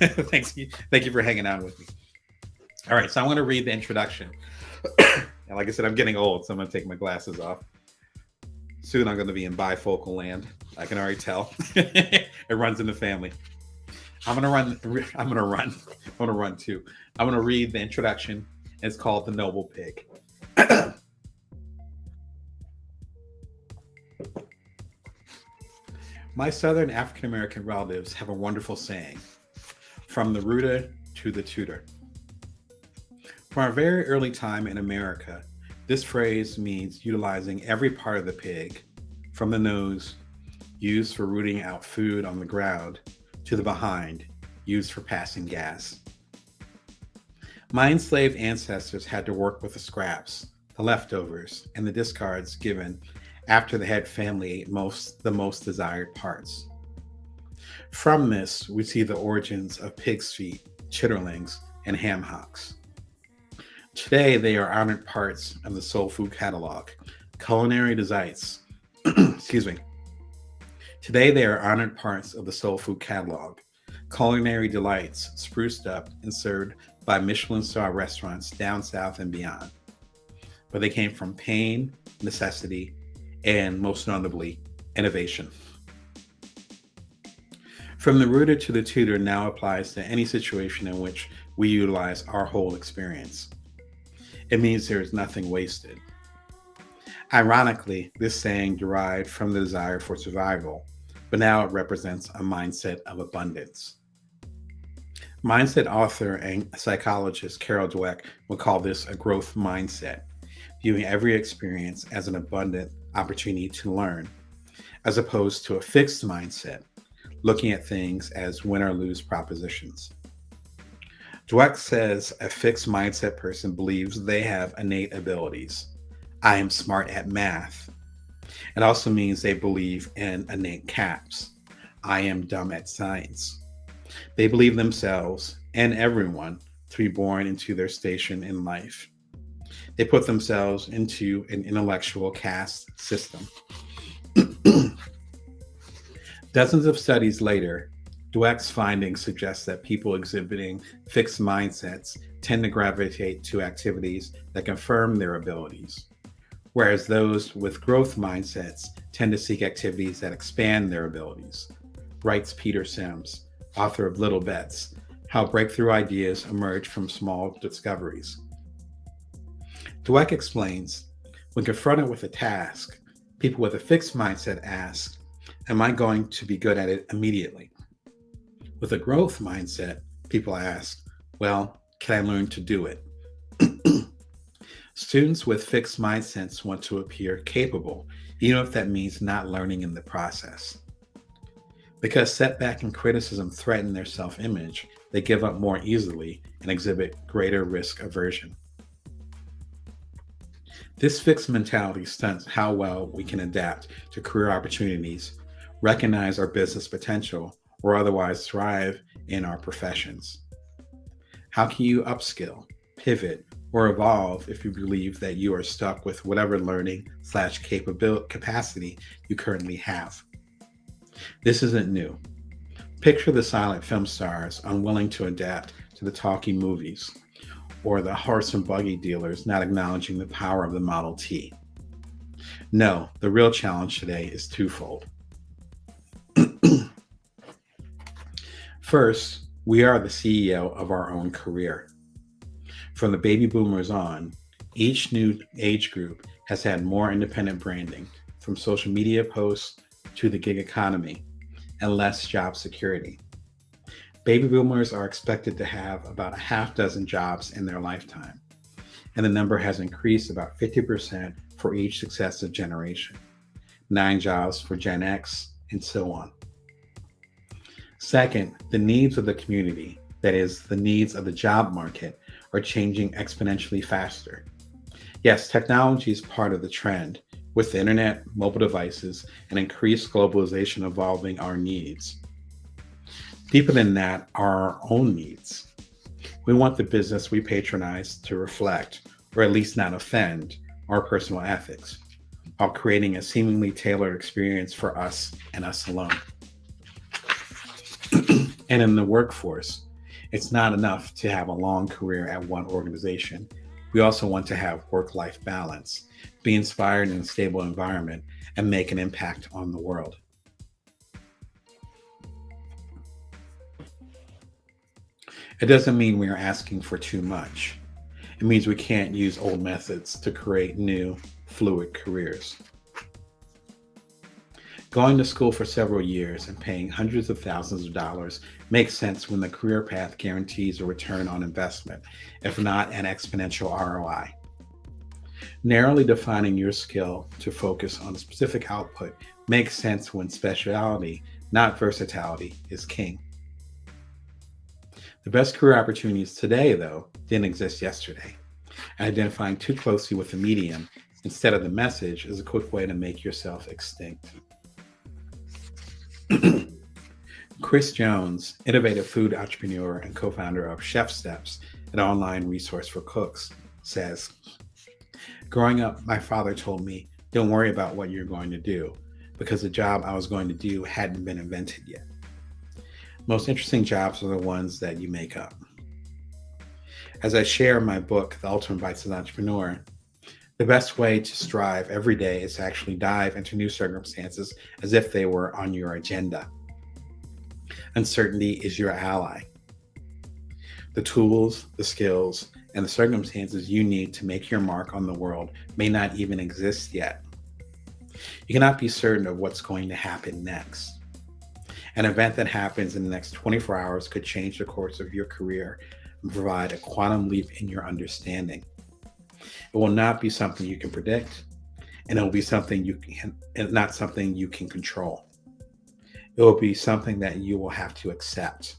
Thank you for hanging out with me. All right, so I'm going to read the introduction. And like I said, I'm getting old, so I'm going to take my glasses off. Soon I'm going to be in bifocal land. I can already tell. It runs in the family. I'm going to run. I'm going to run. I'm going to run too. I'm going to read the introduction. It's called The Noble Pig. My Southern African American relatives have a wonderful saying, from the rooter to the tutor. From a very early time in America, this phrase means utilizing every part of the pig, from the nose, used for rooting out food on the ground, to the behind, used for passing gas. My enslaved ancestors had to work with the scraps, the leftovers, and the discards given after the head family ate the most desired parts. From this, we see the origins of pig's feet, chitterlings, and ham hocks. Today, they are honored parts of the soul food catalog, culinary delights. Excuse me. Today, they are honored parts of the soul food catalog, culinary delights spruced up and served by Michelin star restaurants down south and beyond. But they came from pain, necessity, and most notably, innovation. From the rooter to the tutor now applies to any situation in which we utilize our whole experience. It means there is nothing wasted. Ironically, this saying derived from the desire for survival, but now it represents a mindset of abundance. Mindset author and psychologist Carol Dweck would call this a growth mindset, viewing every experience as an abundant opportunity to learn, as opposed to a fixed mindset, looking at things as win or lose propositions. Dweck says a fixed mindset person believes they have innate abilities. I am smart at math. It also means they believe in innate caps. I am dumb at science. They believe themselves and everyone to be born into their station in life. They put themselves into an intellectual caste system. Dozens of studies later, Dweck's findings suggest that people exhibiting fixed mindsets tend to gravitate to activities that confirm their abilities, whereas those with growth mindsets tend to seek activities that expand their abilities, writes Peter Sims, author of Little Bets, How Breakthrough Ideas Emerge from Small Discoveries. Dweck explains, when confronted with a task, people with a fixed mindset ask, am I going to be good at it immediately? With a growth mindset, people ask, well, can I learn to do it? Students with fixed mindsets want to appear capable, even if that means not learning in the process. Because setback and criticism threaten their self-image, they give up more easily and exhibit greater risk aversion. This fixed mentality stunts how well we can adapt to career opportunities, recognize our business potential, or otherwise thrive in our professions. How can you upskill, pivot, or evolve if you believe that you are stuck with whatever learning/capacity you currently have? This isn't new. Picture the silent film stars unwilling to adapt to the talking movies, or the horse and buggy dealers not acknowledging the power of the Model T. No, the real challenge today is twofold. First, we are the CEO of our own career. From the baby boomers on, each new age group has had more independent branding, from social media posts to the gig economy, and less job security. Baby boomers are expected to have about a half dozen jobs in their lifetime, and the number has increased about 50% for each successive generation, 9 jobs for Gen X, and so on. Second, the needs of the community, that is, the needs of the job market, are changing exponentially faster. Yes, technology is part of the trend, with the internet, mobile devices, and increased globalization evolving our needs. Deeper than that are our own needs. We want the business we patronize to reflect, or at least not offend, our personal ethics, while creating a seemingly tailored experience for us and us alone. And in the workforce, It's not enough to have a long career at one organization. We also want to have work-life balance, be inspired in a stable environment, and make an impact on the world. It doesn't mean we are asking for too much. It means we can't use old methods to create new, fluid careers. Going to school for several years and paying hundreds of thousands of dollars makes sense when the career path guarantees a return on investment, if not an exponential ROI. Narrowly defining your skill to focus on a specific output makes sense when speciality, not versatility, is king. The best career opportunities today, though, didn't exist yesterday. Identifying too closely with the medium instead of the message is a quick way to make yourself extinct. Chris Jones, innovative food entrepreneur and co-founder of Chef Steps, an online resource for cooks, says, "Growing up, my father told me, don't worry about what you're going to do, because the job I was going to do hadn't been invented yet. Most interesting jobs are the ones that you make up." As I share in my book, The Ultimate Bites of the Entrepreneur, the best way to strive every day is to actually dive into new circumstances as if they were on your agenda. Uncertainty is your ally. The tools, the skills, and the circumstances you need to make your mark on the world may not even exist yet. You cannot be certain of what's going to happen next. An event that happens in the next 24 hours could change the course of your career and provide a quantum leap in your understanding. It will not be something you can predict, and it will be something not something you can control. It will be something that you will have to accept.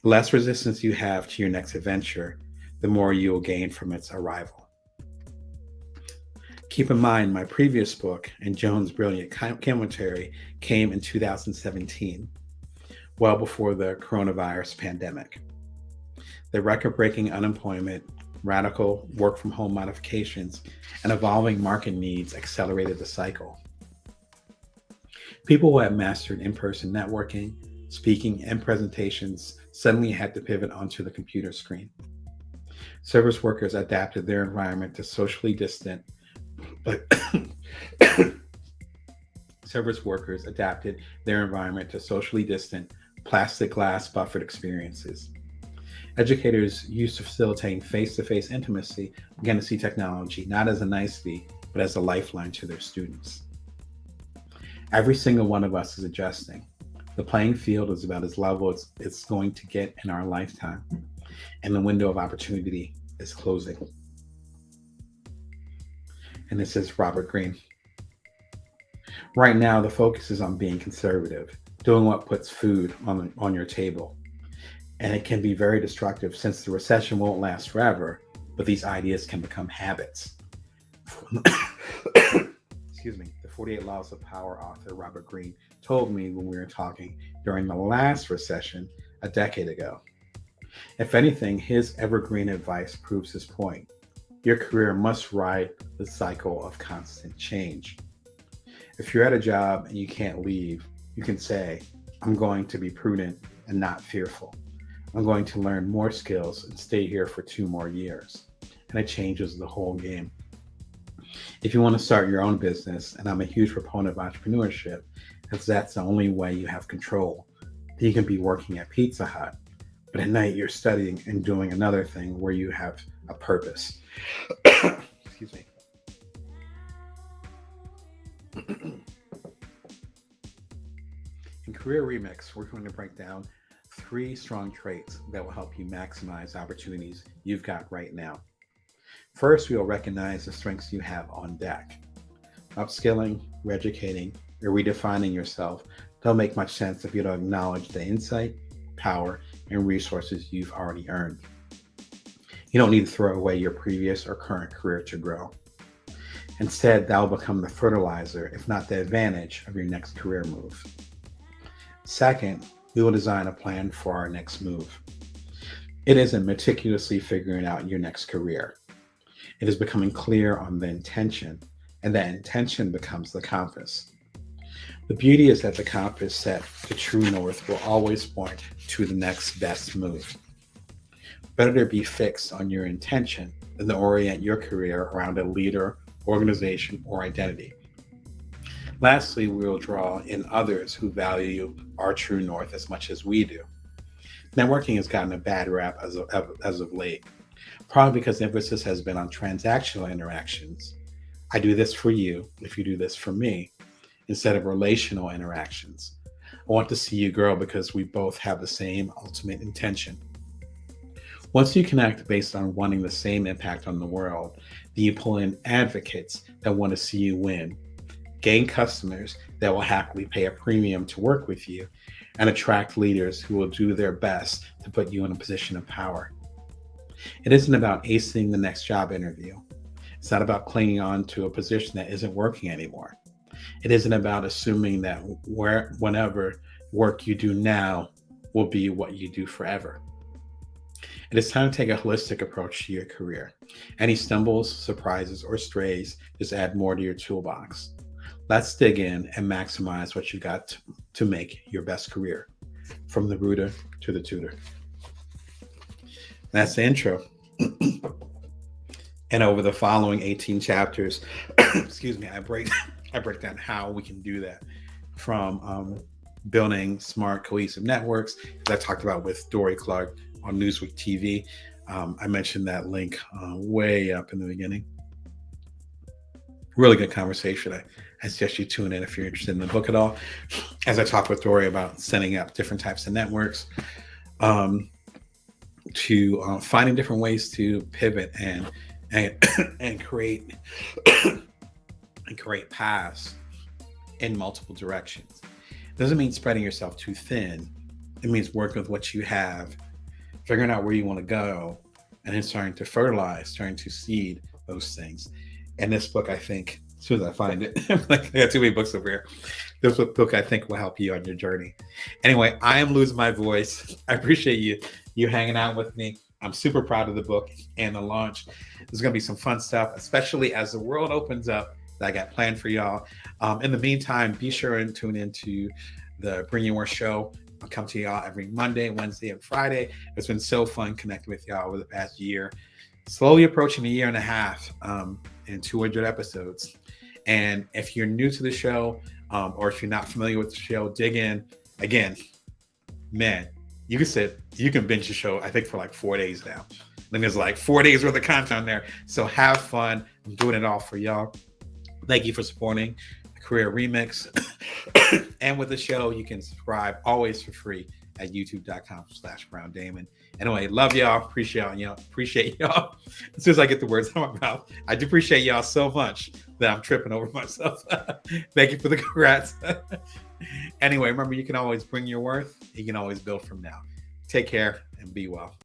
The less resistance you have to your next adventure, the more you will gain from its arrival. Keep in mind, my previous book and Jones' brilliant commentary came in 2017, well before the coronavirus pandemic. The record-breaking unemployment, radical work-from-home modifications, and evolving market needs accelerated the cycle. People who had mastered in-person networking, speaking, and presentations suddenly had to pivot onto the computer screen. Service workers adapted their environment to socially distant, plastic glass buffered experiences. Educators used to facilitate face-to-face intimacy began to see technology not as a nicety, but as a lifeline to their students. Every single one of us is adjusting. The playing field is about as level as it's going to get in our lifetime, and the window of opportunity is closing. And this is Robert Greene. Right now, the focus is on being conservative, doing what puts food on your table. And it can be very destructive since the recession won't last forever, but these ideas can become habits. The 48 Laws of Power author Robert Greene told me when we were talking during the last recession a decade ago. If anything, his evergreen advice proves his point. Your career must ride the cycle of constant change. If you're at a job and you can't leave, you can say, I'm going to be prudent and not fearful. I'm going to learn more skills and stay here for 2 more years. And it changes the whole game. If you want to start your own business, and I'm a huge proponent of entrepreneurship, because that's the only way you have control, then you can be working at Pizza Hut, but at night you're studying and doing another thing where you have a purpose. Excuse me. In Career Remix, we're going to break down 3 strong traits that will help you maximize opportunities you've got right now. First, we will recognize the strengths you have on deck. Upskilling, reeducating, or redefining yourself don't make much sense if you don't acknowledge the insight, power, and resources you've already earned. You don't need to throw away your previous or current career to grow. Instead, that will become the fertilizer, if not the advantage, of your next career move. Second, we will design a plan for our next move. It isn't meticulously figuring out your next career. It is becoming clear on the intention, and that intention becomes the compass. The beauty is that the compass set, the true north, will always point to the next best move. Better to be fixed on your intention than to orient your career around a leader, organization, or identity. Lastly, we will draw in others who value our true north as much as we do. Networking has gotten a bad rap as of late, probably because emphasis has been on transactional interactions. I do this for you if you do this for me, instead of relational interactions. I want to see you grow because we both have the same ultimate intention. Once you connect based on wanting the same impact on the world, then you pull in advocates that want to see you win, gain customers that will happily pay a premium to work with you, and attract leaders who will do their best to put you in a position of power. It isn't about acing the next job interview. It's not about clinging on to a position that isn't working anymore. It isn't about assuming that whenever work you do now will be what you do forever. It is time to take a holistic approach to your career. Any stumbles, surprises, or strays just add more to your toolbox. Let's dig in and maximize what you got to make your best career, from the rooter to the tutor. That's the intro. And over the following 18 chapters, excuse me, I break down how we can do that, from building smart, cohesive networks, as I talked about with Dory Clark on Newsweek TV. I mentioned that link way up in the beginning. Really good conversation. I suggest you tune in if you're interested in the book at all, as I talk with Dory about setting up different types of networks, to finding different ways to pivot and create and create paths in multiple directions. It doesn't mean spreading yourself too thin. It means working with what you have, figuring out where you want to go, and then starting to fertilize, starting to seed those things. And this book, I think, as soon as I find it, like, I got too many books over here. This book, I think, will help you on your journey. Anyway, I am losing my voice. I appreciate you hanging out with me. I'm super proud of the book and the launch. There's going to be some fun stuff, especially as the world opens up, that I got planned for y'all. In the meantime, be sure and tune into the Bring Your Worth show. I'll come to y'all every Monday, Wednesday, and Friday. It's been so fun connecting with y'all over the past year. Slowly approaching a year and a half, and 200 episodes. And if you're new to the show, or if you're not familiar with the show, dig in. Again, man, you can binge the show, I think, for like 4 days now. Then there's like 4 days worth of content there. So have fun. I'm doing it all for y'all. Thank you for supporting the Career Remix. And with the show, you can subscribe always for free at youtube.com/BrownDamon. Anyway, love y'all. Appreciate y'all. As soon as I get the words out of my mouth, I do appreciate y'all so much that I'm tripping over myself. Thank you for the congrats. Anyway, remember, you can always bring your worth. You can always build from now. Take care and be well.